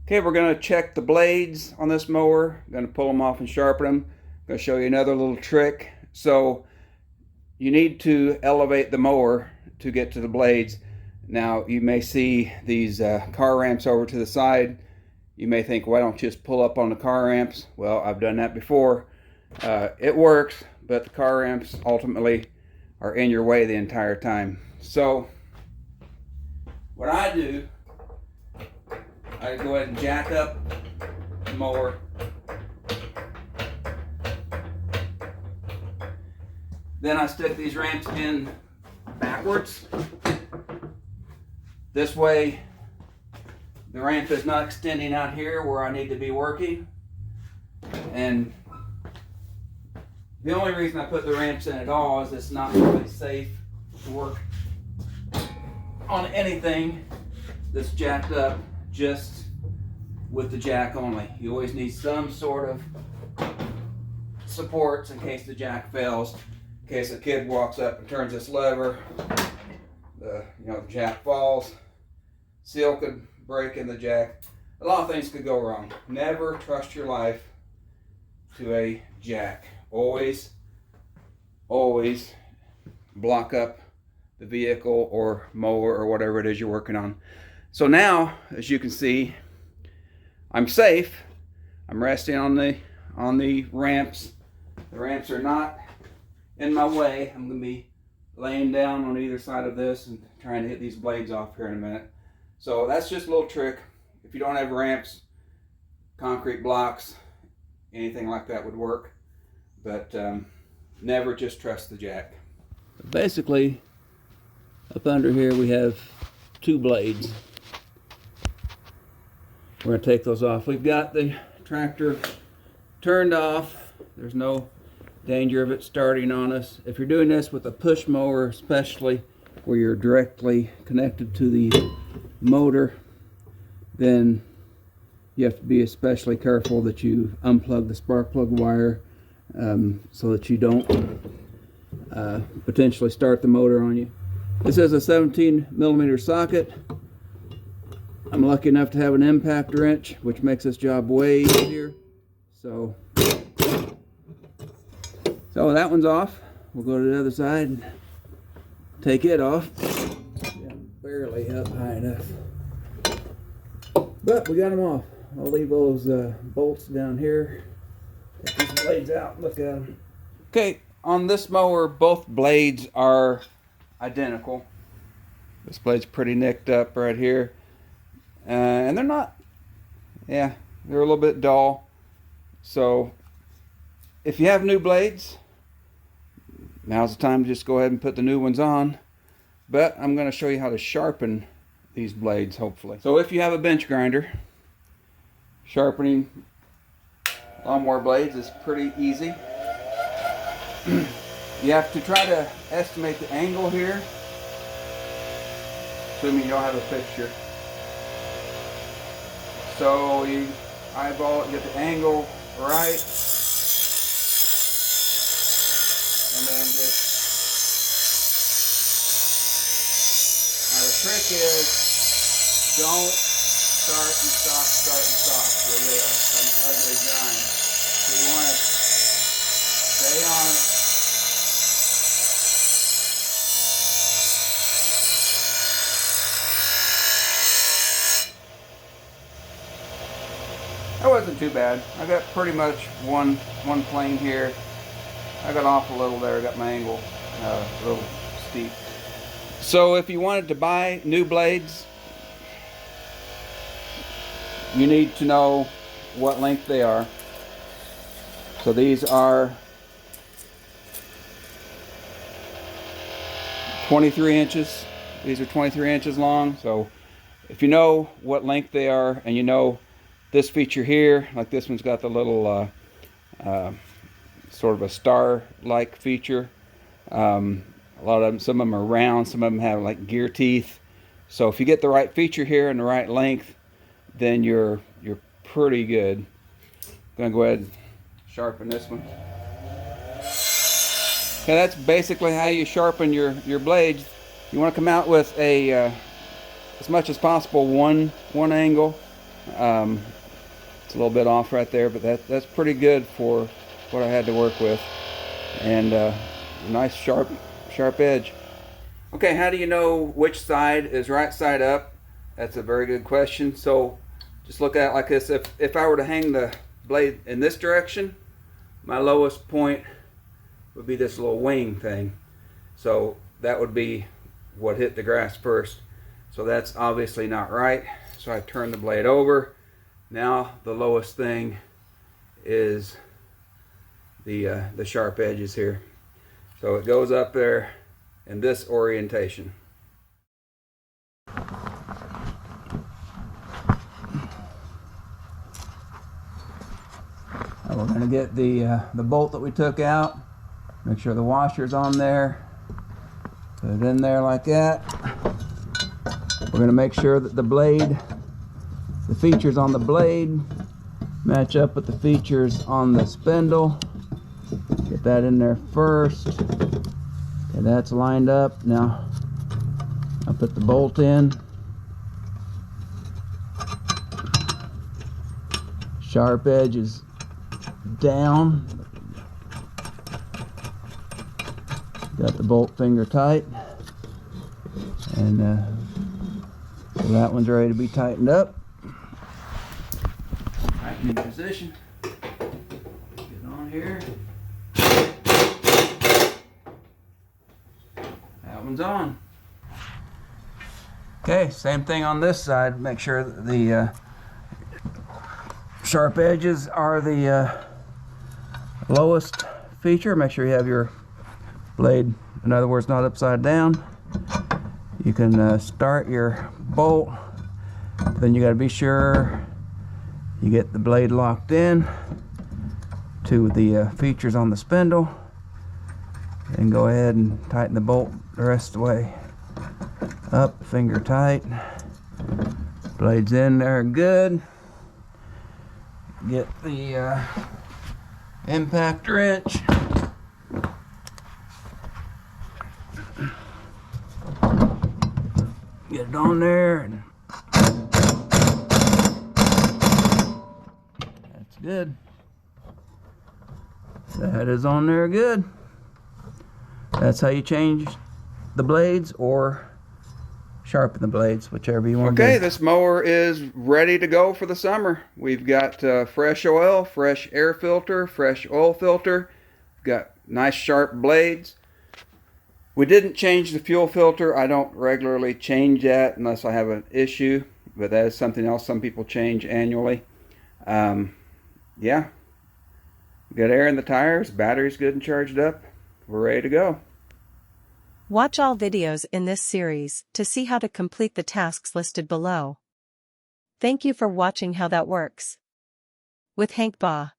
Okay, we're going to check the blades on this mower. I'm going to pull them off and sharpen them. I'm going to show you another little trick. So you need to elevate the mower to get to the blades. Now you may see these car ramps over to the side. You may think, why don't you just pull up on the car ramps? Well, I've done that before. It works, but the car ramps ultimately are in your way the entire time. So what I do, I go ahead and jack up the mower. Then I stick these ramps in backwards. This way the ramp is not extending out here where I need to be working. And the only reason I put the ramps in at all is it's not really safe to work on anything that's jacked up just with the jack only. You always need some sort of supports in case the jack fails. In case a kid walks up and turns this lever, the jack falls, seal could break in the jack. A lot of things could go wrong. Never trust your life to a jack. Always block up the vehicle or mower or whatever it is you're working on. So now, as you can see, I'm safe. I'm resting on the ramps. The ramps are not in my way. I'm going to be laying down on either side of this and trying to hit these blades off here in a minute. So that's just a little trick. If you don't have ramps, concrete blocks, anything like that would work. But never just trust the jack. Basically, up under here we have two blades. We're going to take those off. We've got the tractor turned off. There's no danger of it starting on us. If you're doing this with a push mower, especially where you're directly connected to the motor, then you have to be especially careful that you unplug the spark plug wire so that you don't potentially start the motor on you. This is a 17mm socket. I'm lucky enough to have an impact wrench, which makes this job way easier. So that one's off. We'll go to the other side and take it off. Yeah, barely up high enough. But we got them off. I'll leave those bolts down here. Take these blades out. Look at them. Okay, on this mower, both blades are identical. This blade's pretty nicked up right here. And they're not, they're a little bit dull. So if you have new blades, now's the time to just go ahead and put the new ones on. But I'm going to show you how to sharpen these blades, hopefully. So if you have a bench grinder, sharpening lawnmower blades is pretty easy. You have to try to estimate the angle here, assuming you don't have a fixture. So you eyeball it, get the angle right, and then just, now the trick is, don't start and stop. You'll get an ugly grind. So you want to stay on it. That wasn't too bad. I got pretty much one plane here. I got off a little there, got my angle a little steep. So if you wanted to buy new blades, you need to know what length they are. So these are 23 inches. These are 23 inches long. So if you know what length they are, and you know this feature here, like this one's got the little sort of a star-like feature. A lot of them, some of them are round, some of them have like gear teeth. So if you get the right feature here and the right length, then you're pretty good. I'm gonna go ahead and sharpen this one. Okay, that's basically how you sharpen your blades. You want to come out with a as much as possible one angle. It's a little bit off right there, but that's pretty good for what I had to work with. And nice sharp edge. Okay, how do you know which side is right side up? That's a very good question. So just look at it like this. If I were to hang the blade in this direction, my lowest point would be this little wing thing. So that would be what hit the grass first. So that's obviously not right. So I turn the blade over. Now the lowest thing is the sharp edges here. So it goes up there in this orientation. Now we're going to get the bolt that we took out. Make sure the washer's on there. Put it in there like that. We're going to make sure that the features on the blade match up with the features on the spindle. Get that in there first. Okay, that's lined up. Now I'll put the bolt in. Sharp edge is down. Got the bolt finger tight. And so that one's ready to be tightened up. Tighten in position. Get on here. That one's on. Okay, same thing on this side. Make sure that the sharp edges are the lowest feature. Make sure you have your blade, in other words, not upside down. You can start your bolt, then you got to be sure you get the blade locked in to the features on the spindle, and go ahead and tighten the bolt the rest of the way up, finger tight, blades in there good. Get the impact wrench. Get it on there, and that's good. That is on there good. That's how you change the blades or sharpen the blades, whichever you want to do. Okay, this mower is ready to go for the summer. We've got fresh oil, fresh air filter, fresh oil filter. We've got nice sharp blades. We didn't change the fuel filter. I don't regularly change that unless I have an issue, but that is something else some people change annually. Yeah, got air in the tires, battery's good and charged up. We're ready to go. Watch all videos in this series to see how to complete the tasks listed below. Thank you for watching How That Works with Hank Baugh.